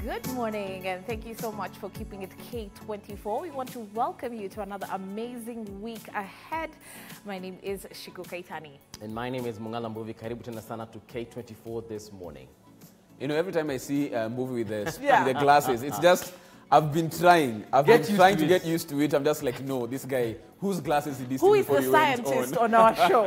Good morning, and thank you so much for keeping it K24. We want to welcome you to another amazing week ahead. My name is Shiko Kaitani. And my name is Mungala Mbuvi. Karibu tena sana to K24 this morning. You know, every time I see a movie with the glasses, it's just, I've been trying to get used to it. I'm just like, no, this guy, whose glasses did this? Who is the scientist on our show?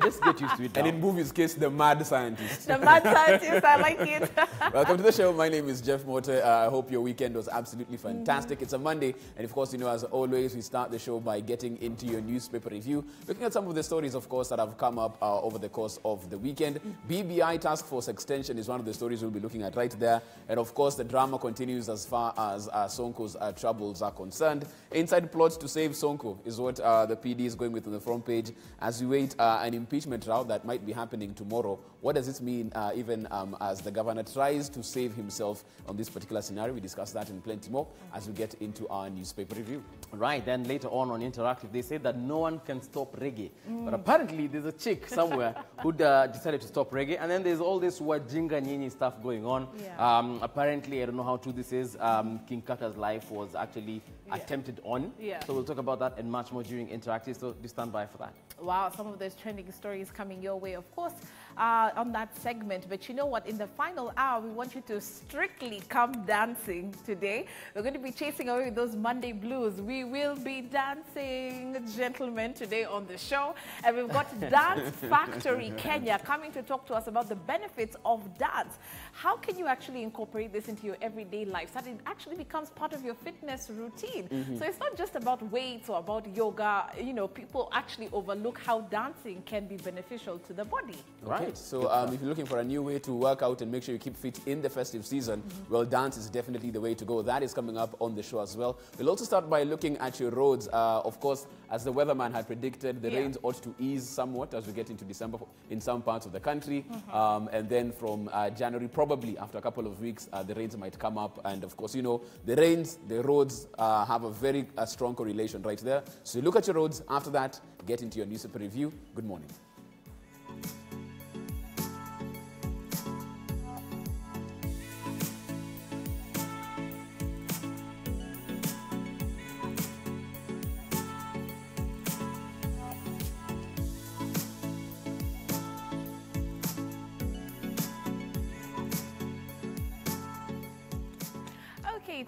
Just get used to it now. And in movie's case, the mad scientist. The mad scientist, I like it. Welcome to the show. My name is Jeff Mote. I hope your weekend was absolutely fantastic. It's a Monday, and of course, you know, as always, we start the show by getting into your newspaper review, looking at some of the stories, of course, that have come up over the course of the weekend. BBI Task Force Extension is one of the stories we'll be looking at right there. And of course, the drama continues as far as Sonko's troubles are concerned. Inside plots to save Sonko is what the PD is going with on the front page as we wait an impeachment round that might be happening tomorrow. What does it mean even as the governor tries to save himself on this particular scenario? We discuss that and plenty more as we get into our newspaper review. Right, then later on Interactive, they say that no one can stop reggae. But apparently there's a chick somewhere who decided to stop reggae. And then there's all this Wajinga Nyinyi stuff going on. Yeah. Apparently, I don't know how true this is, King Kaka's life was actually attempted on. Yeah. So we'll talk about that and much more during Interactive, so do stand by for that. Wow, some of those trending stories coming your way, of course, on that segment. But you know what? In the final hour, we want you to strictly come dancing today. We're going to be chasing away with those Monday blues. We will be dancing, gentlemen, today on the show. And we've got Dance Factory Kenya coming to talk to us about the benefits of dance. How can you actually incorporate this into your everyday life so that it actually becomes part of your fitness routine? So it's not just about weights or about yoga. You know, people actually overlook how dancing can be beneficial to the body. Right. So if you're looking for a new way to work out and make sure you keep fit in the festive season, well, dance is definitely the way to go. That is coming up on the show as well. We'll also start by looking at your roads. Of course, as the weatherman had predicted, the rains ought to ease somewhat as we get into December in some parts of the country. And then from January, probably after a couple of weeks, the rains might come up. And of course, you know, the rains, the roads have a very strong correlation right there. So look at your roads. After that, get into your newspaper review. Good morning.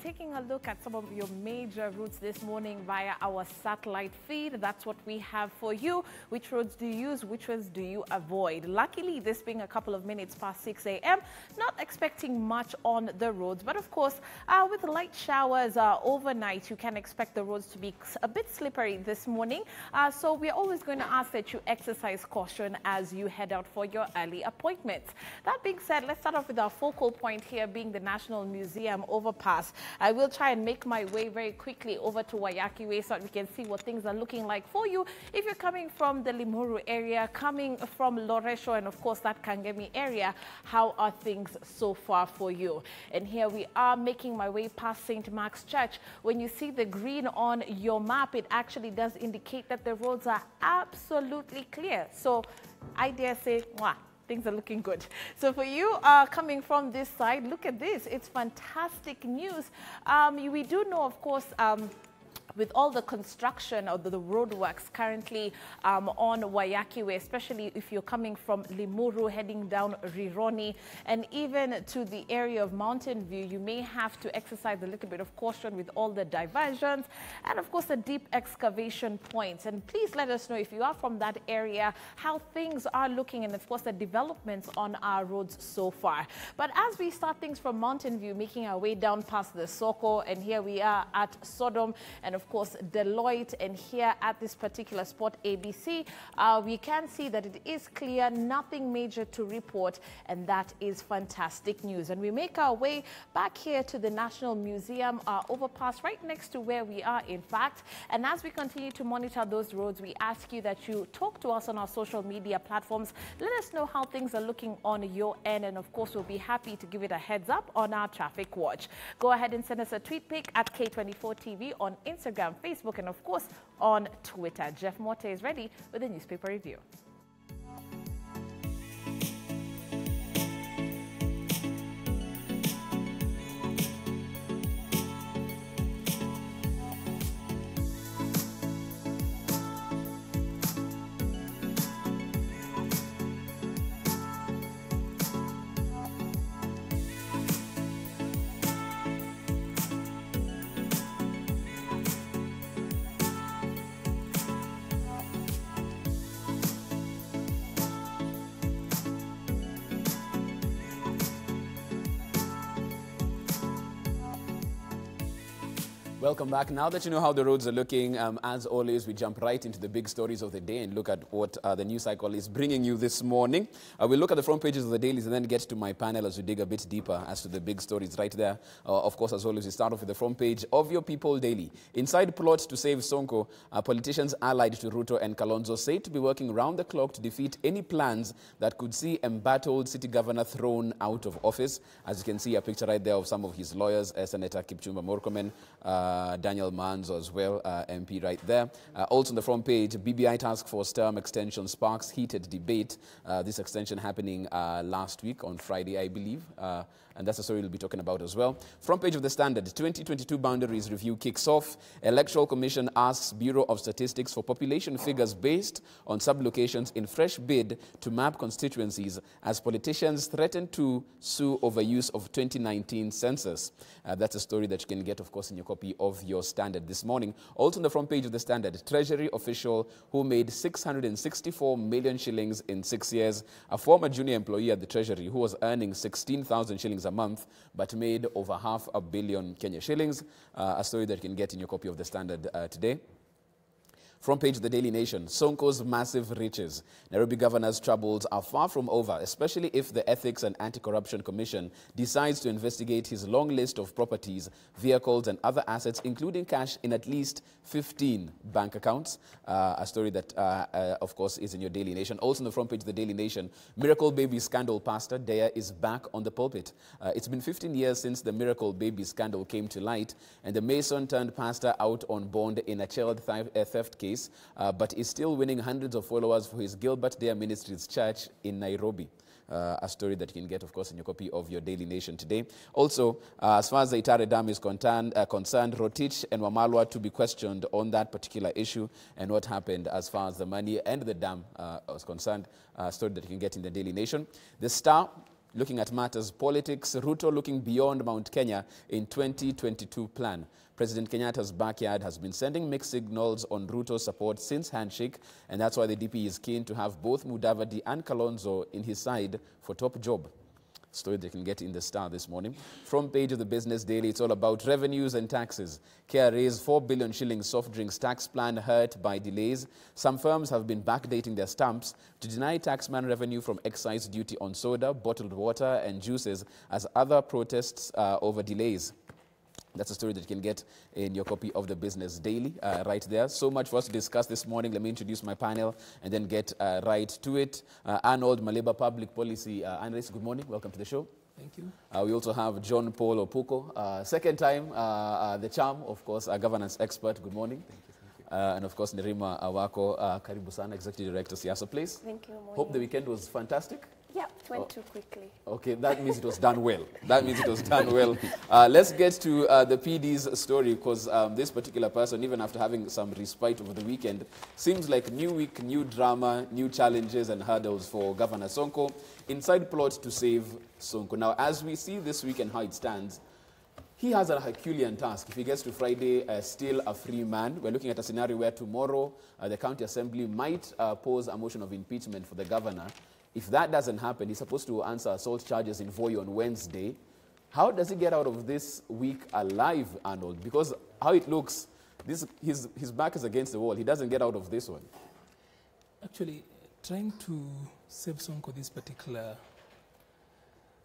Taking a look at some of your major routes this morning via our satellite feed. That's what we have for you. Which roads do you use? Which ones do you avoid? Luckily, this being a couple of minutes past 6 a.m., not expecting much on the roads. But of course, with light showers overnight, you can expect the roads to be a bit slippery this morning. So we're always going to ask that you exercise caution as you head out for your early appointments. That being said, let's start off with our focal point here being the National Museum overpass. I will try and make my way very quickly over to Wayaki Way so that we can see what things are looking like for you. If you're coming from the Limuru area, coming from Loresho, and of course that Kangemi area, how are things so far for you? And here we are making my way past St. Mark's Church. When you see the green on your map, it actually does indicate that the roads are absolutely clear. So I dare say, mwah, things are looking good. So for you coming from this side, look at this. It's fantastic news. We do know, of course, with all the construction or the roadworks currently on Wayaki Way, especially if you're coming from Limuru heading down Rironi and even to the area of Mountain View, you may have to exercise a little bit of caution with all the diversions and of course the deep excavation points. And please let us know if you are from that area, how things are looking and of course the developments on our roads so far. But as we start things from Mountain View, making our way down past the Sonko, and here we are at Sodom and of course Deloitte, and here at this particular spot ABC, we can see that it is clear, nothing major to report, and that is fantastic news. And we make our way back here to the National Museum overpass right next to where we are in fact. And as we continue to monitor those roads, we ask you that you talk to us on our social media platforms. Let us know how things are looking on your end, and of course we'll be happy to give it a heads up on our traffic watch. Go ahead and send us a tweet pic at K24TV on Instagram, Facebook, and of course on Twitter. Jeff Mote is ready with a newspaper review. Welcome back. Now that you know how the roads are looking, as always, we jump right into the big stories of the day and look at what the news cycle is bringing you this morning. We'll look at the front pages of the dailies and then get to my panel as we dig a bit deeper as to the big stories right there. Of course, as always, we start off with the front page of your People Daily. Inside plot to save Sonko, politicians allied to Ruto and Kalonzo said to be working round the clock to defeat any plans that could see embattled city governor thrown out of office. As you can see, a picture right there of some of his lawyers, Senator Kipchumba Murkomen, Daniel Manzo as well, MP right there. Also on the front page, BBI task force term extension sparks heated debate. This extension happening last week on Friday, I believe. And that's the story we'll be talking about as well. Front page of the Standard, 2022 boundaries review kicks off. Electoral Commission asks Bureau of Statistics for population figures based on sublocations in fresh bid to map constituencies as politicians threaten to sue over use of 2019 census. That's a story that you can get, of course, in your copy of your Standard this morning. Also on the front page of the Standard, Treasury official who made 664 million shillings in 6 years. A former junior employee at the Treasury who was earning 16,000 shillings a month, but made over $500 million Kenya shillings. A story that you can get in your copy of the Standard today. Front page of the Daily Nation, Sonko's massive riches. Nairobi governor's troubles are far from over, especially if the Ethics and Anti-Corruption Commission decides to investigate his long list of properties, vehicles and other assets, including cash in at least 15 bank accounts. A story that, of course, is in your Daily Nation. Also on the front page of the Daily Nation, Miracle Baby scandal pastor Daya is back on the pulpit. It's been 15 years since the Miracle Baby scandal came to light, and the Mason turned pastor out on bond in a child theft case. But is still winning hundreds of followers for his Gilbert Dare Ministries Church in Nairobi. A story that you can get, of course, in your copy of your Daily Nation today. Also, as far as the Itare Dam is concerned, Rotich and Wamalwa to be questioned on that particular issue and what happened as far as the money and the dam was concerned. A story that you can get in the Daily Nation. The Star, looking at matters politics, Ruto looking beyond Mount Kenya in 2022 plan. President Kenyatta's backyard has been sending mixed signals on Ruto's support since handshake, and that's why the DP is keen to have both Mudavadi and Kalonzo in his side for top job. Story they can get in the Star this morning. Front page of the Business Daily, it's all about revenues and taxes. KRA's 4 billion shillings soft drinks tax plan hurt by delays. Some firms have been backdating their stamps to deny taxman revenue from excise duty on soda, bottled water and juices as other protests over delays. That's a story that you can get in your copy of the Business Daily right there. So much for us to discuss this morning. Let me introduce my panel and then get right to it. Arnold Maleba, Public Policy Analyst. Good morning. Welcome to the show. Thank you. We also have John Paul Opuko, second time, the charm, of course, a governance expert. Good morning. Thank you. Thank you. And of course, Nerima Awako, Karibu Sana, Executive Director, Siasa Place. Thank you. Hope the weekend was fantastic. Yeah, it went too quickly. Okay, that means it was done well. That means it was done well. Let's get to the PD's story, because this particular person, even after having some respite over the weekend, seems like new week, new drama, new challenges and hurdles for Governor Sonko. Inside plot to save Sonko. Now, as we see this week and how it stands, he has a Herculean task. If he gets to Friday still a free man, we're looking at a scenario where tomorrow the County Assembly might pose a motion of impeachment for the governor. If that doesn't happen, he's supposed to answer assault charges in Voi on Wednesday. How does he get out of this week alive, Arnold? Because how it looks, his back is against the wall. He doesn't get out of this one. Actually, trying to save Sonko this particular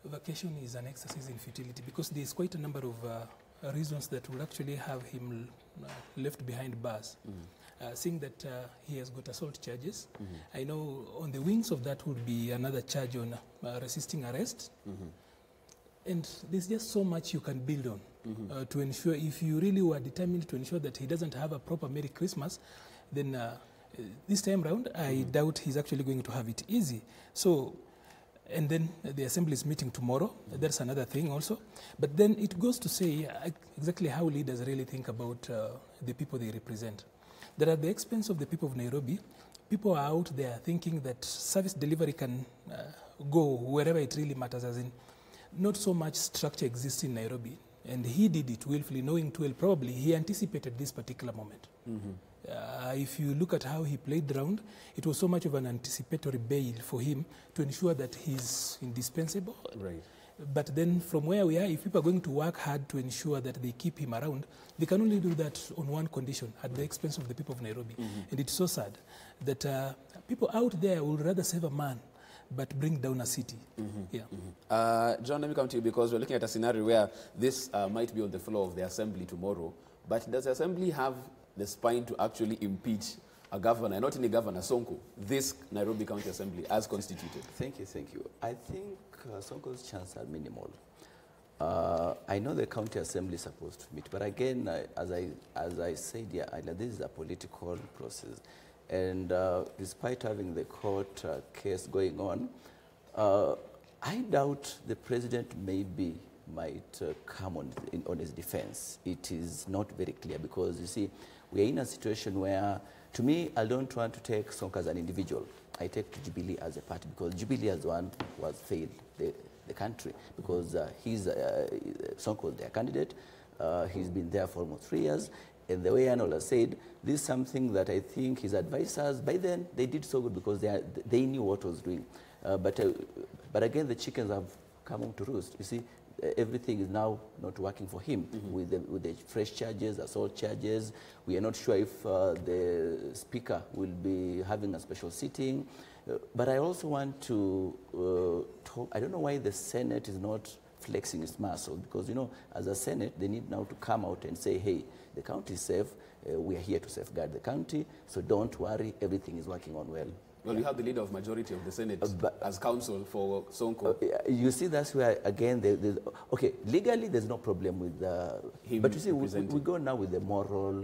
vacation is an exercise in futility, because there's quite a number of reasons that will actually have him left behind bars. Seeing that he has got assault charges. I know on the wings of that would be another charge on resisting arrest. And there's just so much you can build on to ensure, if you really were determined to ensure that he doesn't have a proper Merry Christmas, then this time round, I doubt he's actually going to have it easy. So, and then the Assembly is meeting tomorrow. That's another thing also. But then it goes to say exactly how leaders really think about the people they represent. That at the expense of the people of Nairobi, people are out there thinking that service delivery can go wherever it really matters, as in not so much structure exists in Nairobi. And he did it willfully, knowing too well, probably he anticipated this particular moment. If you look at how he played around, it was so much of an anticipatory bail for him to ensure that he's indispensable. Right. But then from where we are, if people are going to work hard to ensure that they keep him around, they can only do that on one condition, at the expense of the people of Nairobi. And it's so sad that people out there would rather save a man but bring down a city. John, let me come to you, because we're looking at a scenario where this might be on the floor of the assembly tomorrow. But does the assembly have the spine to actually impeach a governor, not any governor, Sonko, this Nairobi County Assembly as constituted? Thank you. I think Sonko's chances are minimal. I know the county assembly is supposed to meet, but again, as I said here earlier, this is a political process. And despite having the court case going on, I doubt the president might come on his defense. It is not very clear, because you see, we are in a situation where, to me, I don't want to take Sonko as an individual. I take Jubilee as a party, because Jubilee as one was failed the country, because Sonko was their candidate. He's been there for almost 3 years. And the way Anola said, this is something that I think his advisors, by then, they did so good, because they knew what was doing. But again, the chickens have come home to roost. You see, everything is now not working for him with the fresh charges, assault charges. We are not sure if the speaker will be having a special sitting. But I also want to talk, I don't know why the Senate is not flexing its muscle, because, you know, as a Senate, they need now to come out and say, hey, the county is safe, we are here to safeguard the county, so don't worry, everything is working on well. Well, you have the leader of majority of the Senate as counsel for Sonko. You see, that's where, again, okay, legally there's no problem with him. But you see, we go now with the moral,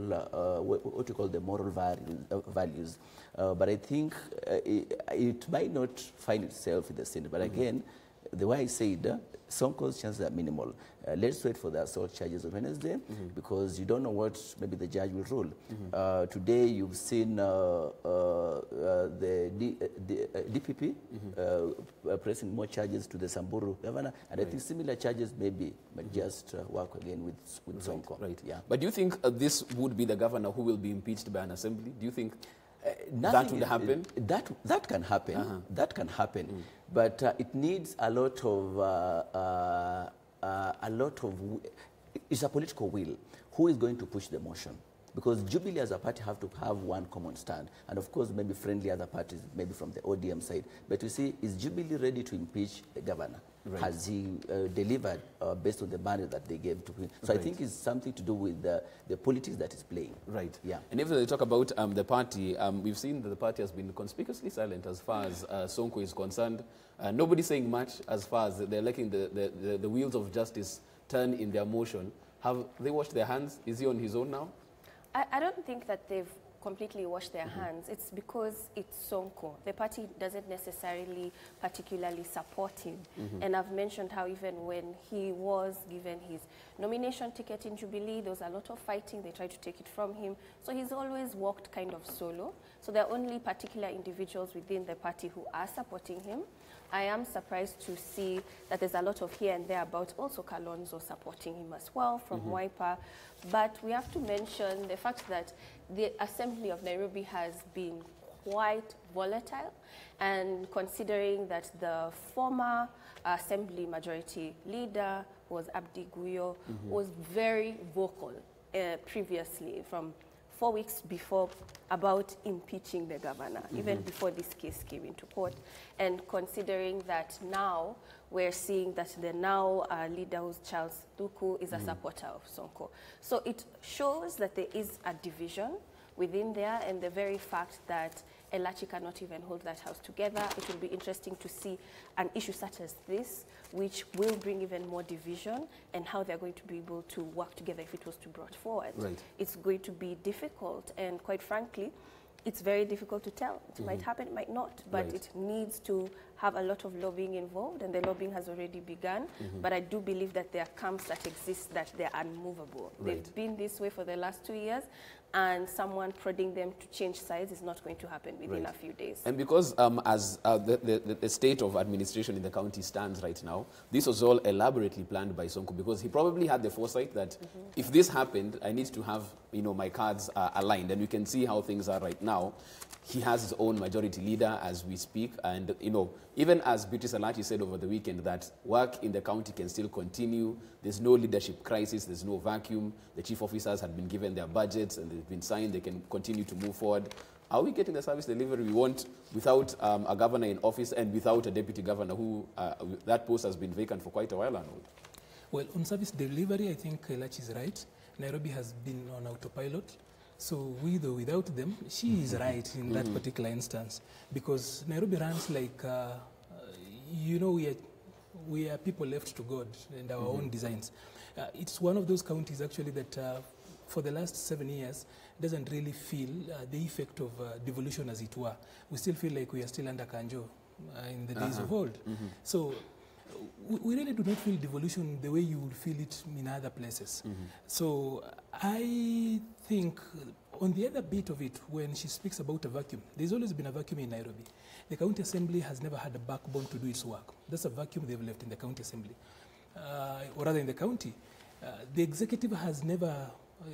what you call the moral values. But I think it might not find itself in the Senate. But again, the way I said, Sonko's chances are minimal. Let's wait for the assault charges on Wednesday, because you don't know what maybe the judge will rule. Today you've seen the DPP pressing more charges to the Samburu governor, and I think similar charges maybe might just work again with Sonko. Right. Yeah. But do you think this would be the governor who will be impeached by an assembly? Do you think that would happen? That can happen. That can happen. But it needs a lot of, it's a political will. Who is going to push the motion? Because Jubilee as a party have to have one common stand. And of course, maybe friendly other parties, maybe from the ODM side. But you see, is Jubilee ready to impeach the governor? Right. Has he delivered based on the mandate that they gave to him? So I think it's something to do with the politics that is playing. Right. Yeah. And if they talk about the party, we've seen that the party has been conspicuously silent as far as Sonko is concerned. Nobody's saying much as far as they're letting the wheels of justice turn in their motion. Have they washed their hands? Is he on his own now? I don't think that they've completely washed their hands. It's because it's Sonko. The party doesn't necessarily particularly support him. And I've mentioned how even when he was given his nomination ticket in Jubilee, there was a lot of fighting. They tried to take it from him. So he's always walked kind of solo. So there are only particular individuals within the party who are supporting him. I am surprised to see that there's a lot of here and there about also Kalonzo supporting him as well from Wiper. But we have to mention the fact that the Assembly of Nairobi has been quite volatile, and considering that the former Assembly Majority Leader was Abdi Guyo, was very vocal previously from 4 weeks before about impeaching the governor, even before this case came into court. And considering that now we're seeing that the now leader, who's Charles Duku, is a supporter of Sonko. So it shows that there is a division within there, and the very fact that Elachi cannot even hold that house together. It will be interesting to see an issue such as this, which will bring even more division, and how they're going to be able to work together if it was to be brought forward. Right. It's going to be difficult, and quite frankly, it's very difficult to tell. It might happen, it might not, but it needs to have a lot of lobbying involved, and the lobbying has already begun. But I do believe that there are camps that exist that they're unmovable. They've been this way for the last 2 years, and someone prodding them to change sides is not going to happen within a few days. And because as the state of administration in the county stands right now, this was all elaborately planned by Sonko, because he probably had the foresight that if this happened, I need to have, you know, my cards aligned. And we can see how things are right now. He has his own majority leader as we speak. And, you know, even as Beauty Salachi said over the weekend, that work in the county can still continue. There's no leadership crisis. There's no vacuum. The chief officers had been given their budgets and they've been signed. They can continue to move forward. Are we getting the service delivery we want without a governor in office and without a deputy governor who, that post has been vacant for quite a while now? Well, on service delivery, I think Lachi is right. Nairobi has been on autopilot. So with or without them, she is right in that particular instance. Because Nairobi runs like, you know, we are people left to God and our own designs. It's one of those counties actually that for the last 7 years doesn't really feel the effect of devolution as it were. We still feel like we are still under Kanjo in the days of old. So we really do not feel devolution the way you would feel it in other places. So I think on the other bit of it, when she speaks about a vacuum, there's always been a vacuum in Nairobi. The county assembly has never had a backbone to do its work. That's a vacuum they've left in the county assembly, or rather in the county. The executive has never,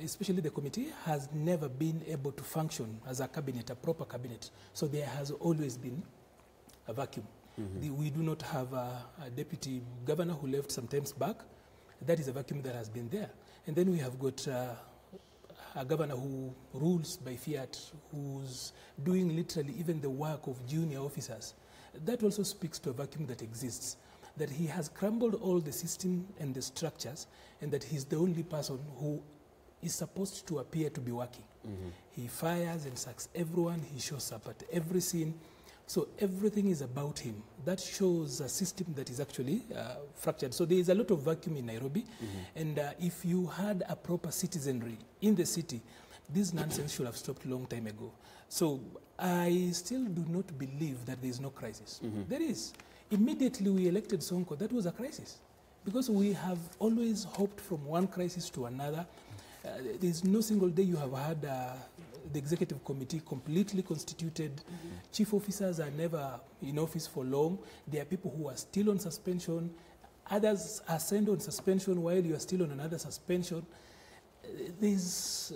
especially the committee, has never been able to function as a cabinet, a proper cabinet. So there has always been a vacuum. We do not have a deputy governor who left some times back. That is a vacuum that has been there. And then we have got a governor who rules by fiat, who's doing literally even the work of junior officers. That also speaks to a vacuum that exists, that he has crumbled all the system and the structures, and that he's the only person who is supposed to appear to be working. He fires and sacks everyone. He shows up at every scene. So everything is about him. That shows a system that is actually fractured. So there is a lot of vacuum in Nairobi. And if you had a proper citizenry in the city, this nonsense should have stopped a long time ago. So I still do not believe that there is no crisis. There is. Immediately we elected Sonko, that was a crisis. Because we have always hoped from one crisis to another. There is no single day you have had the executive committee completely constituted. Chief officers are never in office for long. There are people who are still on suspension. Others are sent on suspension while you are still on another suspension. There's,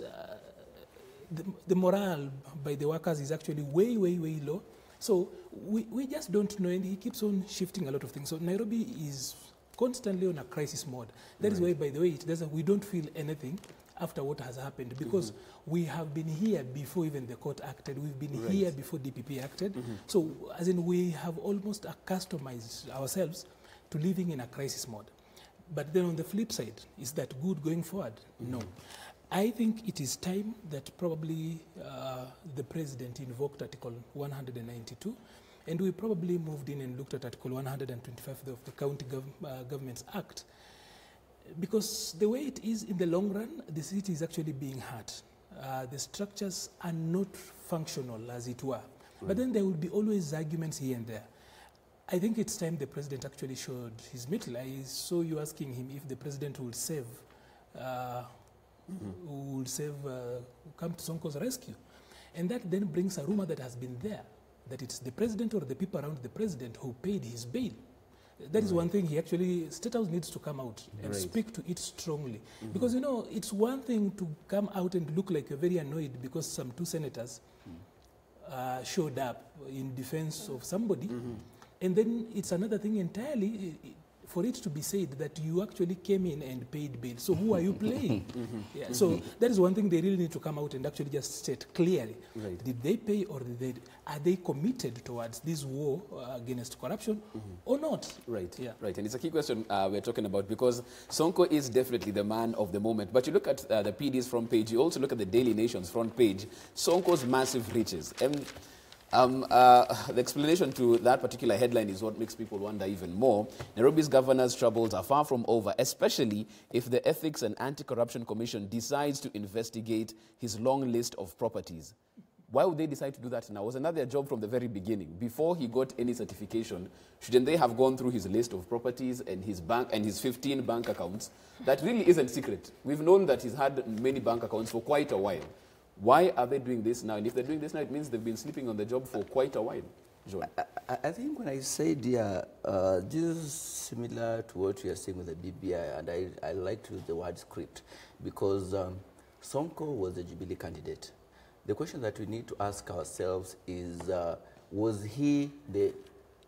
the morale by the workers is actually way, way, way low. So we just don't know, and he keeps on shifting a lot of things. So Nairobi is constantly on a crisis mode. That is why, by the way, we don't feel anything after what has happened, because we have been here before even the court acted. We've been here before DPP acted. So, as in, we have almost accustomed ourselves to living in a crisis mode. But then on the flip side, is that good going forward? No. I think it is time that probably the president invoked Article 192, and we probably moved in and looked at Article 125 of the County Governments Act. Because the way it is in the long run, the city is actually being hurt. The structures are not functional, as it were. But then there will be always arguments here and there. I think it's time the president actually showed his mettle. I saw you asking him if the president will save, come to Sonko's rescue. And that then brings a rumor that has been there, that it's the president or the people around the president who paid his bail. That is one thing he actually, State House needs to come out and speak to it strongly. Because, you know, it's one thing to come out and look like you're very annoyed because some two senators showed up in defense of somebody. And then it's another thing entirely for it to be said that you actually came in and paid bail. So who are you playing? So that is one thing they really need to come out and actually just state clearly. Did they pay, or are they committed towards this war against corruption or not? Right. And it's a key question we're talking about, because Sonko is definitely the man of the moment. But you look at the PD's front page, you also look at the Daily Nation's front page, Sonko's massive riches. And the explanation to that particular headline is what makes people wonder even more. Nairobi's governor's troubles are far from over, especially if the Ethics and Anti-Corruption Commission decides to investigate his long list of properties. Why would they decide to do that now? Wasn't that their job from the very beginning? Before he got any certification, shouldn't they have gone through his list of properties and his bank and his 15 bank accounts? That really isn't secret. We've known that he's had many bank accounts for quite a while. Why are they doing this now? And if they're doing this now, it means they've been sleeping on the job for quite a while. John. I think when I said, this is similar to what you are saying with the BBI, and I like to use the word script, because Sonko was a Jubilee candidate. The question that we need to ask ourselves is, was he the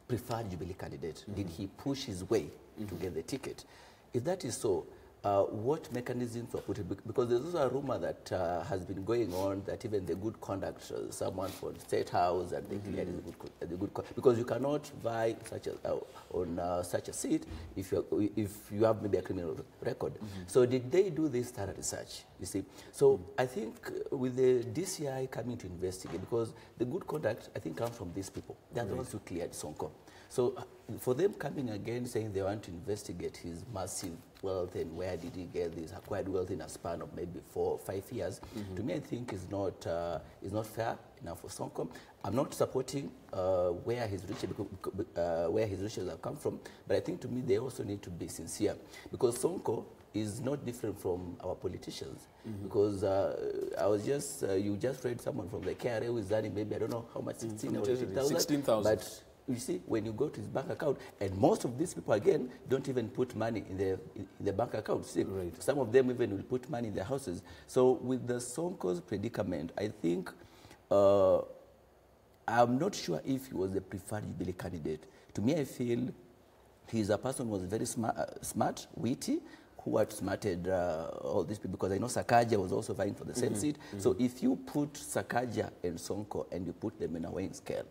preferred Jubilee candidate? Did he push his way to get the ticket? If that is so, what mechanisms were put in? Because there's also a rumor that has been going on that even the good conduct, someone for the State House, and they cleared the good because you cannot vie such on such a seat if you have maybe a criminal record. So did they do this thorough research? You see, so I think with the DCI coming to investigate, because the good conduct I think comes from these people. They are the ones who cleared Sonko. So for them coming again saying they want to investigate his massive wealth and where did he get this acquired wealth in a span of maybe 4 or 5 years, to me I think is not fair enough for Sonko. I'm not supporting where his riches have come from, but I think to me they also need to be sincere, because Sonko is not different from our politicians. Because I was just you just read someone from the KRA who is earning maybe I don't know how much, 16,000. But you see, when you go to his bank account, and most of these people, again, don't even put money in the bank account. See, some of them even will put money in their houses. So with the Sonko's predicament, I think, I'm not sure if he was the preferred Jubilee candidate. To me, I feel he's a person who was very smart, witty, who outsmarted all these people, because I know Sakaja was also vying for the same seat. So if you put Sakaja and Sonko and you put them in a weighing scale,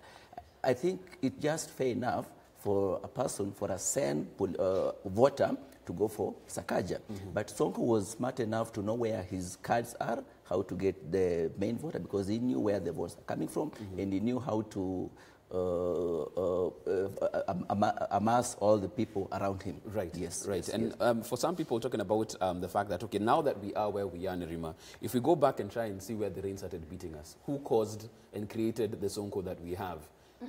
I think it's just fair enough for a person, for a sane voter to go for Sakaja. But Sonko was smart enough to know where his cards are, how to get the main voter, because he knew where the votes are coming from, and he knew how to amass all the people around him. Right. Yes. Right. Yes, and yes. For some people talking about the fact that, okay, now that we are where we are, Nerima, if we go back and try and see where the rain started beating us, who caused and created the Sonko that we have?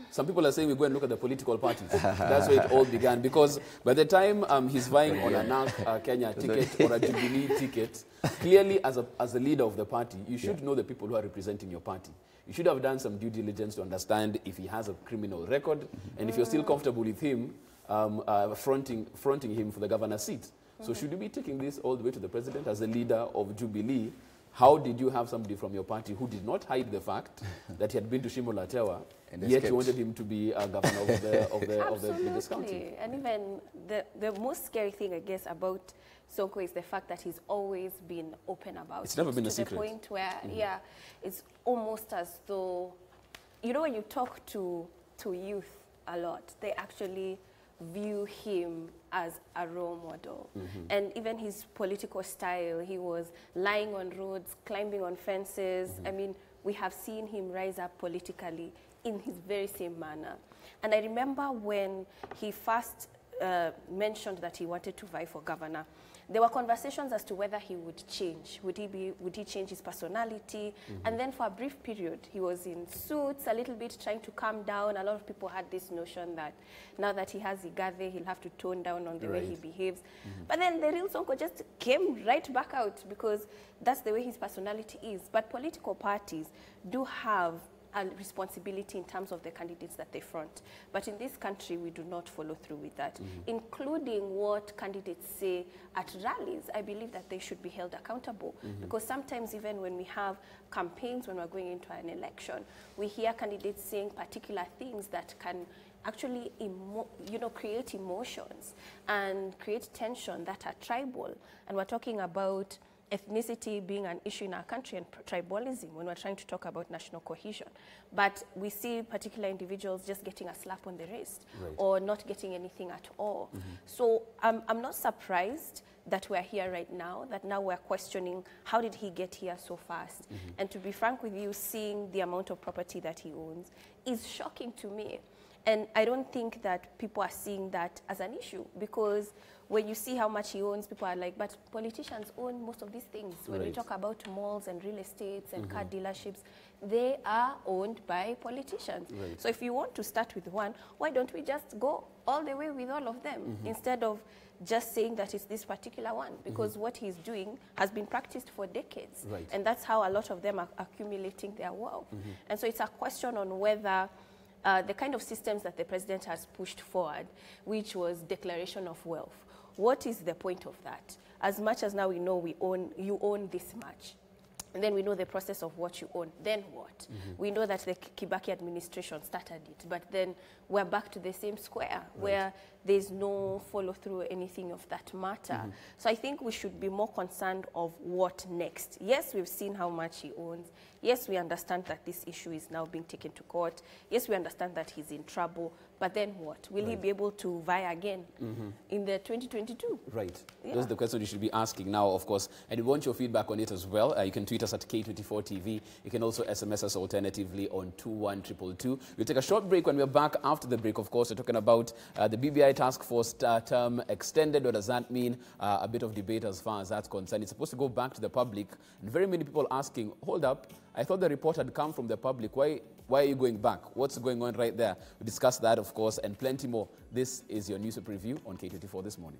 Some people are saying we go and look at the political parties. That's where it all began. Because by the time he's vying on a NARC Kenya ticket or a Jubilee ticket, clearly as a leader of the party, you should know the people who are representing your party. You should have done some due diligence to understand if he has a criminal record, and if you're still comfortable with him fronting him for the governor's seat. So should you be taking this all the way to the president as the leader of Jubilee? How did you have somebody from your party who did not hide the fact that he had been to Shimo Latewa, and yet you wanted him to be a governor of the biggest county? And even the most scary thing, I guess, about Sonko is the fact that he's always been open about it. It's never been a secret. To the point where, it's almost as though, you know, when you talk to youth a lot, they actually view him as a role model. And even his political style, he was lying on roads, climbing on fences. I mean, we have seen him rise up politically in his very same manner. And I remember when he first mentioned that he wanted to vie for governor, there were conversations as to whether he would change. Would he change his personality? And then for a brief period, he was in suits, a little bit trying to calm down. A lot of people had this notion that now that he has Igade, he'll have to tone down on the way he behaves. But then the real Sonko just came right back out, because that's the way his personality is. But political parties do have a responsibility in terms of the candidates that they front. But in this country, we do not follow through with that, including what candidates say at rallies. I believe that they should be held accountable, because sometimes even when we have campaigns, when we're going into an election, we hear candidates saying particular things that can actually create emotions and create tension that are tribal. And we're talking about ethnicity being an issue in our country and tribalism when we're trying to talk about national cohesion. But we see particular individuals just getting a slap on the wrist or not getting anything at all. So I'm not surprised that we're here right now, that now we're questioning how did he get here so fast. And to be frank with you, seeing the amount of property that he owns is shocking to me. And I don't think that people are seeing that as an issue, because when you see how much he owns, people are like, but politicians own most of these things. When we talk about malls and real estates and car dealerships, they are owned by politicians. Right. So if you want to start with one, why don't we just go all the way with all of them instead of just saying that it's this particular one? Because what he's doing has been practiced for decades. Right. And that's how a lot of them are accumulating their wealth. And so it's a question on whether the kind of systems that the president has pushed forward, which was declaration of wealth, what is the point of that? As much as now we know you own this much, and then we know the process of what you own, then what? We know that the Kibaki administration started it, but then we're back to the same square where there's no follow-through or anything of that matter. So I think we should be more concerned of what next. Yes, we've seen how much he owns. Yes, we understand that this issue is now being taken to court. Yes, we understand that he's in trouble. But then what? Will he be able to vie again in the 2022? Right. Yeah. Those are the questions you should be asking now, of course. And we want your feedback on it as well. You can tweet us at K24TV. You can also SMS us alternatively on 21222. We'll take a short break. When we're back after the break, of course, we're talking about the BBI task force term extended. What does that mean? A bit of debate as far as that's concerned. It's supposed to go back to the public. And very many people asking, hold up, I thought the report had come from the public. Why are you going back? What's going on right there? We discussed that, of course, and plenty more. This is your news review on K24 This Morning.